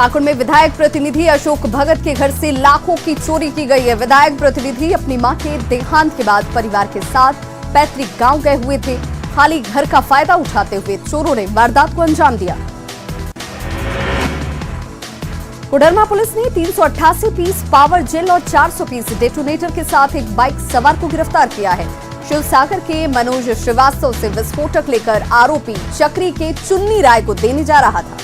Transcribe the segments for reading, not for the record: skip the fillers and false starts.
पाकुड़ में विधायक प्रतिनिधि अशोक भगत के घर से लाखों की चोरी की गई है। विधायक प्रतिनिधि अपनी मां के देहांत के बाद परिवार के साथ पैतृक गांव गए हुए थे। खाली घर का फायदा उठाते हुए चोरों ने वारदात को अंजाम दिया। कोडरमा पुलिस ने 388 पीस पावर जेल और 400 पीस डेटोनेटर के साथ एक बाइक सवार को गिरफ्तार किया है। शिवसागर के मनोज श्रीवास्तव से विस्फोटक लेकर आरोपी चक्री के चुन्नी राय को देने जा रहा था।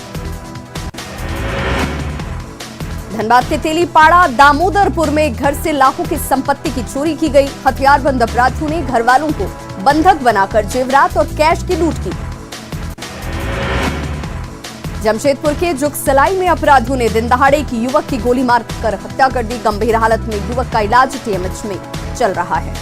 धनबाद के तेलीपाड़ा दामोदरपुर में घर से लाखों की संपत्ति की चोरी की गई। हथियारबंद अपराधियों ने घर वालों को बंधक बनाकर जेवरात और कैश की लूट की। जमशेदपुर के जुगसलाई में अपराधियों ने दिन दहाड़े एक युवक की गोली मारकर हत्या कर दी। गंभीर हालत में युवक का इलाज टीएमएच में चल रहा है।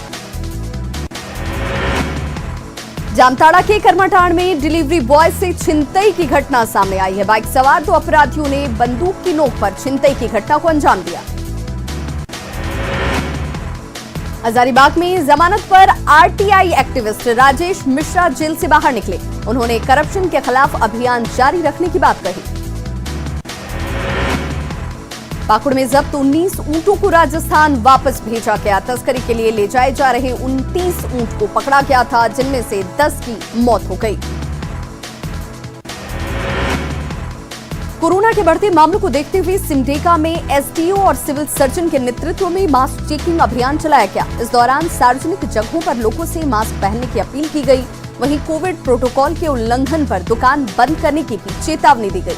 जामताड़ा के कर्माटांड में डिलीवरी बॉय से छिनतई की घटना सामने आई है। बाइक सवार 2 अपराधियों ने बंदूक की नोक पर छिनतई की घटना को अंजाम दिया। हजारीबाग में जमानत पर RTI activist Rajesh Mishra jail से बाहर निकले। उन्होंने करप्शन के खिलाफ अभियान जारी रखने की बात कही। पाकुड़ में जब्त 19 ऊंटों को राजस्थान वापस भेजा गया। तस्करी के लिए ले जाए जा रहे 29 ऊंट को पकड़ा गया था, जिनमें से 10 की मौत हो गई। कोरोना के बढ़ते मामलों को देखते हुए सिमडेगा में एसडीओ और सिविल सर्जन के नेतृत्व में मास्क चेकिंग अभियान चलाया गया। इस दौरान सार्वजनिक जगहों पर लोगों से मास्क पहनने की अपील की गई। वहीं कोविड प्रोटोकॉल के उल्लंघन पर दुकान बंद करने की भी चेतावनी दी गई।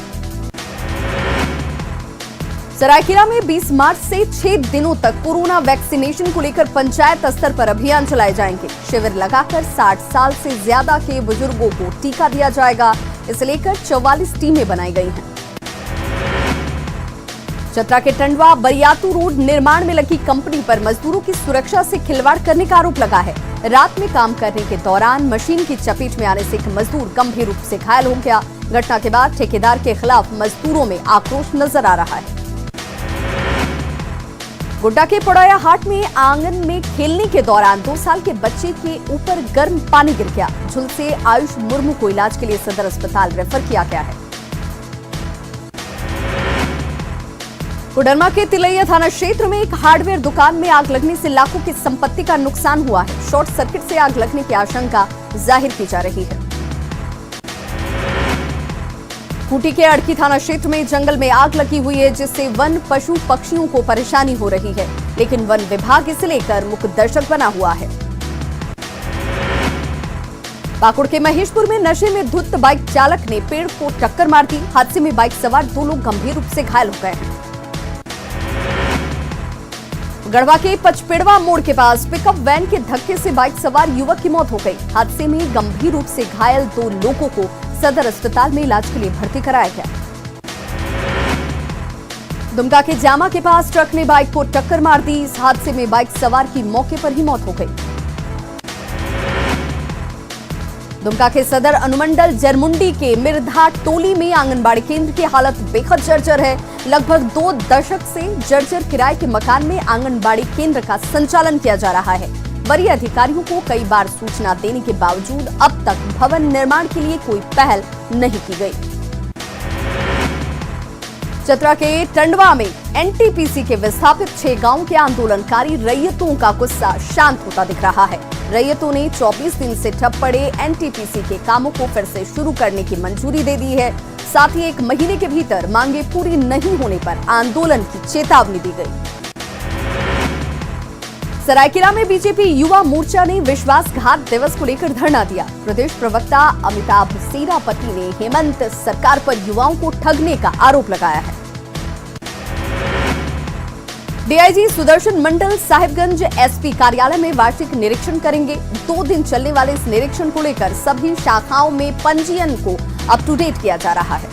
सरायकेला में 20 मार्च से 6 दिनों तक कोरोना वैक्सीनेशन को लेकर पंचायत स्तर पर अभियान चलाए जाएंगे। शिविर लगाकर 60 साल से ज्यादा के बुजुर्गों को टीका दिया जाएगा। इसे लेकर 44 टीमें बनाई गई हैं। चतरा के टंडवा बरियातू रोड निर्माण में लगी कंपनी पर मजदूरों की सुरक्षा से खिलवाड़ करने का आरोप लगा है। रात में काम करने के दौरान मशीन की चपेट में आने से एक मजदूर गंभीर रूप से घायल हो गया। घटना के बाद ठेकेदार के खिलाफ मजदूरों में आक्रोश नजर आ रहा है। गोड्डा के पड़ोया हाट में आंगन में खेलने के दौरान 2 साल के बच्चे के ऊपर गर्म पानी गिर गया। झुलसे आयुष मुर्मू को इलाज के लिए सदर अस्पताल रेफर किया गया है। कोडरमा के तिलैया थाना क्षेत्र में एक हार्डवेयर दुकान में आग लगने से लाखों की संपत्ति का नुकसान हुआ है। शॉर्ट सर्किट से आग लगने की आशंका जाहिर की जा रही है। खूंटी के अड़की थाना क्षेत्र में जंगल में आग लगी हुई है, जिससे वन पशु पक्षियों को परेशानी हो रही है, लेकिन वन विभाग इसे लेकर मुख दर्शक बना हुआ है। पाकुड़ के महेशपुर में नशे में धुत बाइक चालक ने पेड़ को टक्कर मार दी। हादसे में बाइक सवार 2 लोग गंभीर रूप से घायल हो गए हैं। गढ़वा के पचपेड़वा मोड़ के पास पिकअप वैन के धक्के से बाइक सवार युवक की मौत हो गई। हादसे में गंभीर रूप से घायल 2 लोगों को सदर अस्पताल में इलाज के लिए भर्ती कराया गया। दुमका के जामा के पास ट्रक ने बाइक को टक्कर मार दी। इस हादसे में बाइक सवार की मौके पर ही मौत हो गई। दुमका के सदर अनुमंडल जरमुंडी के मिर्धा टोली में आंगनबाड़ी केंद्र की हालत बेहद जर्जर है। लगभग 2 दशक से जर्जर किराए के मकान में आंगनबाड़ी केंद्र का संचालन किया जा रहा है। वरीय अधिकारियों को कई बार सूचना देने के बावजूद अब तक भवन निर्माण के लिए कोई पहल नहीं की गई। चतरा के टंडवा में एनटीपीसी के विस्थापित 6 गांव के आंदोलनकारी रैयतों का गुस्सा शांत होता दिख रहा है। रैयतों ने 24 दिन से ठप पड़े एनटीपीसी के कामों को फिर से शुरू करने की मंजूरी दे दी है। साथ ही 1 महीने के भीतर मांगे पूरी नहीं होने पर आंदोलन की चेतावनी दी गई। सरायकेला में बीजेपी युवा मोर्चा ने विश्वासघात दिवस को लेकर धरना दिया। प्रदेश प्रवक्ता अमिताभ सेनापति ने हेमंत सरकार पर युवाओं को ठगने का आरोप लगाया है। डीआईजी सुदर्शन मंडल साहिबगंज एसपी कार्यालय में वार्षिक निरीक्षण करेंगे। 2 दिन चलने वाले इस निरीक्षण को लेकर सभी शाखाओं में पंजीयन को अप टू डेट किया जा रहा है।